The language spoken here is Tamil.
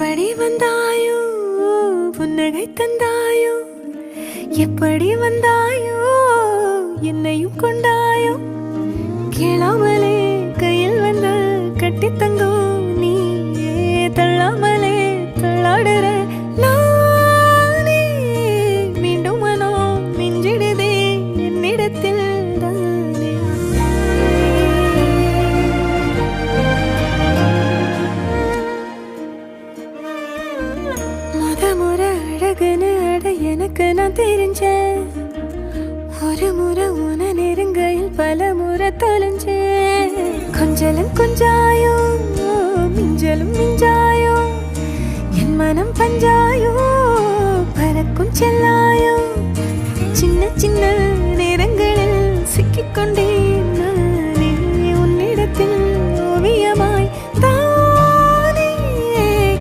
எப்படி வந்தாயோ புன்னகை தந்தாயோ எப்படி வந்தாயோ என்னையும் கொண்டாயோ கேளாமலே கையில் வந்து கட்டி தங்கோ நீ தள்ளாமலே தள்ளாடுற நானே மீண்டும் மனோ மிஞ்சிடுதே என்னிடத்தில் தானே முறை அழகுன்னு அட எனக்கு நான் தெரிஞ்சேன் ஒரு முறை உன நெருங்கையில் பல முறை தொலைஞ்சேன் கொஞ்சலும் கொஞ்சாயோ மிஞ்சலும் மிஞ்சாயோ என் மனம் பஞ்சாயோ பறக்கும் செல்லாயோ சின்ன சின்ன நேரங்களில் சிக்கிக்கொண்டே